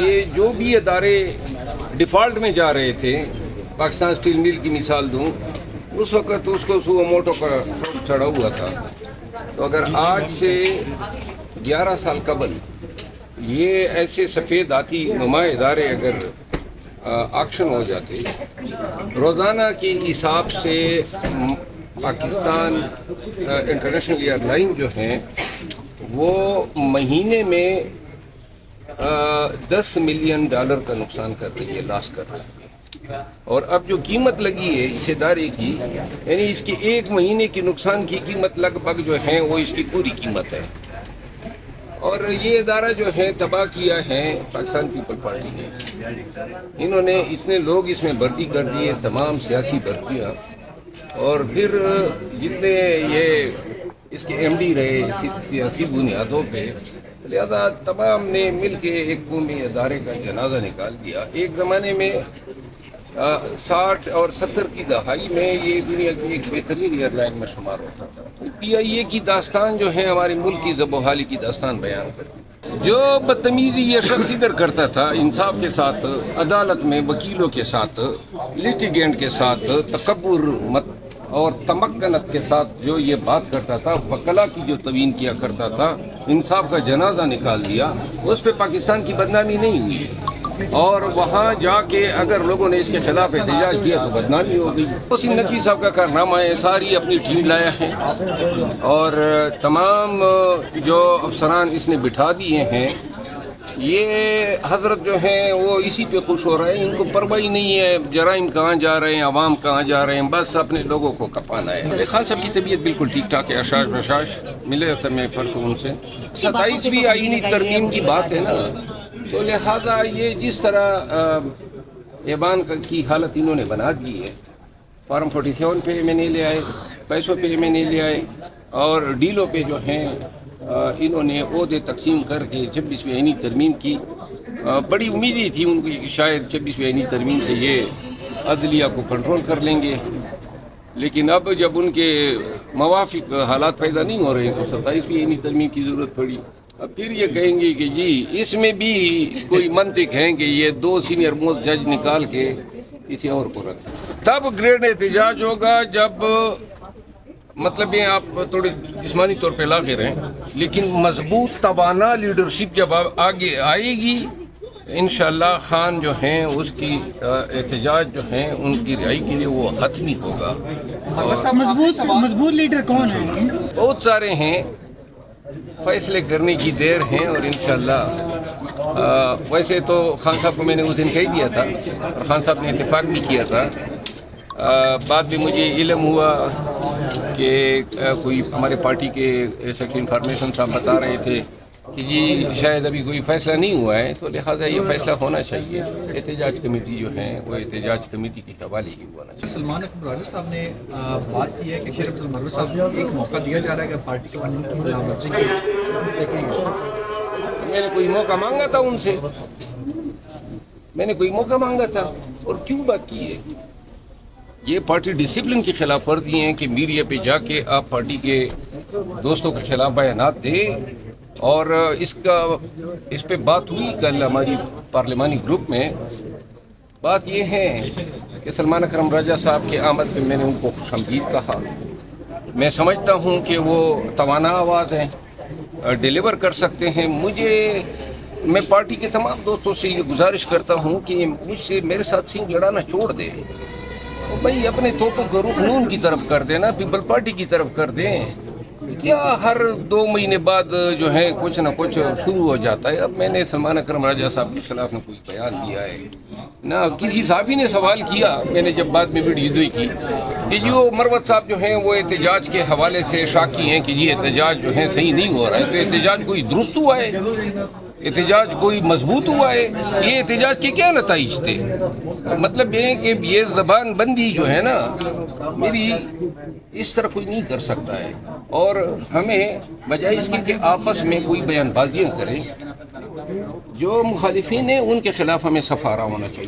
یہ جو بھی ادارے ڈیفالٹ میں جا رہے تھے، پاکستان اسٹیل مل کی مثال دوں، اس وقت اس کو سو موٹو کا چڑھا ہوا تھا. تو اگر آج سے 11 سال قبل یہ ایسے سفید ہاتھی نما ادارے اگر آکشن ہو جاتے، روزانہ کے حساب سے پاکستان انٹرنیشنل ایئر لائن جو ہیں وہ مہینے میں $10 ملین کا نقصان کر رہی ہے، لاس کر رہی ہے. اور اب جو قیمت لگی ہے اس ادارے کی، یعنی اس کی ایک مہینے کی نقصان کی قیمت لگ بھگ جو ہے وہ اس کی پوری قیمت ہے. اور یہ ادارہ جو ہے تباہ کیا ہے پاکستان پیپل پارٹی نے. انہوں نے اتنے لوگ اس میں بھرتی کر دیے، تمام سیاسی بھرتیاں، اور پھر جتنے یہ اس کے ایم ڈی رہے سیاسی بنیادوں پہ، لہذا تمام نے مل کے ایک قومی ادارے کا جنازہ نکال دیا. ایک زمانے میں 60 اور 70 کی دہائی میں یہ دنیا کی ایک بہترین ایئر لائن میں شمار ہوتا تھا. پی آئی اے کی داستان جو ہے ہمارے ملک کی زب و حالی کی داستان بیان کرتی. جو بدتمیزی یہ شخص ادھر کرتا تھا انصاف کے ساتھ، عدالت میں وکیلوں کے ساتھ، لیٹیگینٹ کے ساتھ، تکبر اور تمکنت کے ساتھ جو یہ بات کرتا تھا، وکلا کی جو توہین کیا کرتا تھا، انصاف کا جنازہ نکال دیا، اس پہ پاکستان کی بدنامی نہیں ہوئی. اور وہاں جا کے اگر لوگوں نے اس کے خلاف احتجاج کیا تو بدنامی ہو گئی. حسین نقوی صاحب کا کارنامہ ہے، ساری اپنی ٹیم لایا ہے، اور تمام جو افسران اس نے بٹھا دیے ہیں، یہ حضرت جو ہیں وہ اسی پہ خوش ہو رہے ہیں. ان کو پرواہ ہی نہیں ہے جرائم کہاں جا رہے ہیں، عوام کہاں جا رہے ہیں، بس اپنے لوگوں کو کپانا ہے. خان صاحب کی طبیعت بالکل ٹھیک ٹھاک ہے، اشاش بشاش ملے تھا میں پرسوں ان سے. 27ویں آئینی ترمیم کی بات ہے نا، تو لہذا یہ جس طرح ایوان کی حالت انہوں نے بنا دی ہے، فارم 47 پہ میں نہیں لے آئے، پیسوں پہ میں نہیں لے آئے، اور ڈیلوں پہ جو ہیں انہوں نے عہدے تقسیم کر کے 26ویں آئینی ترمیم کی. بڑی امیدیں تھی ان کی کہ شاید 26ویں آئینی ترمیم سے یہ عدلیہ کو کنٹرول کر لیں گے، لیکن اب جب ان کے موافق حالات پیدا نہیں ہو رہے ہیں تو 27ویں آئینی ترمیم کی ضرورت پڑی. اب پھر یہ کہیں گے کہ جی اس میں بھی کوئی منطق ہے کہ یہ 2 سینئر موسٹ جج نکال کے کسی اور کو رکھ دیں. تب گریڈ احتجاج ہوگا جب مطلب یہ آپ تھوڑے جسمانی طور پہ لاغر ہیں، لیکن مضبوط توانا لیڈرشپ جب آگے آئے گی، انشاءاللہ خان جو ہیں اس کی احتجاج جو ہیں ان کی رہائی کے لیے وہ حتمی ہوگا. مضبوط لیڈر کون ہیں؟ بہت سارے ہیں، فیصلے کرنے کی دیر ہیں، اور انشاءاللہ ویسے تو خان صاحب کو میں نے اس دن کہہ دیا تھا اور خان صاحب نے اتفاق بھی کیا تھا. بعد میں مجھے علم ہوا کہ کوئی ہمارے پارٹی کے سیکرٹری انفارمیشن صاحب بتا رہے تھے کہ جی شاید ابھی کوئی فیصلہ نہیں ہوا ہے، تو لہٰذا یہ فیصلہ ہونا چاہیے. احتجاج کمیٹی جو ہے وہ احتجاج کمیٹی کے حوالے ہی ہونا چاہیے. سلمان اکرم راجہ صاحب نے بات کی ہے کہ شیر افضل مروت صاحب کو ایک موقع دیا جا رہا ہے کہ پارٹی کے بننے کی نامزدگی کی. میں نے کوئی موقع مانگا تھا ان سے؟ میں نے کوئی موقع مانگا تھا؟ اور کیوں بات کی ہے؟ یہ پارٹی ڈسپلن کی خلاف ورزی ہیں کہ میڈیا پہ جا کے آپ پارٹی کے دوستوں کے خلاف بیانات دیں. اور اس پہ بات ہوئی کل ہماری پارلیمانی گروپ میں. بات یہ ہے کہ سلمان اکرم راجہ صاحب کے آمد پہ میں نے ان کو خوش آمدید کہا. میں سمجھتا ہوں کہ وہ توانا آواز ہیں، ڈیلیور کر سکتے ہیں. میں پارٹی کے تمام دوستوں سے یہ گزارش کرتا ہوں کہ مجھ سے میرے ساتھ سینگ لڑانا چھوڑ دیں. بھائی اپنے توپوں کا رخ نون کی طرف کر دینا، پیپل پارٹی کی طرف کر دیں. کیا ہر 2 مہینے بعد جو ہے کچھ نہ کچھ شروع ہو جاتا ہے. اب میں نے سلمان اکرم راجہ صاحب کے خلاف نہ کوئی بیان دیا ہے، نہ کسی صحافی نے سوال کیا. میں نے جب بعد میں ویڈیو دی کی کہ جو مروت صاحب جو ہیں وہ احتجاج کے حوالے سے شاکی ہیں کہ یہ احتجاج جو ہے صحیح نہیں ہو رہا ہے، تو احتجاج کوئی درست ہوا ہے؟ احتجاج کوئی مضبوط ہوا ہے؟ یہ احتجاج کے کیا نتائج تھے؟ مطلب یہ ہے کہ یہ زبان بندی جو ہے نا میری، اس طرح کوئی نہیں کر سکتا ہے. اور ہمیں بجائے اس کے کہ آپس میں کوئی بیان بازیاں کریں، جو مخالفین ہیں ان کے خلاف ہمیں صفارہ ہونا چاہیے.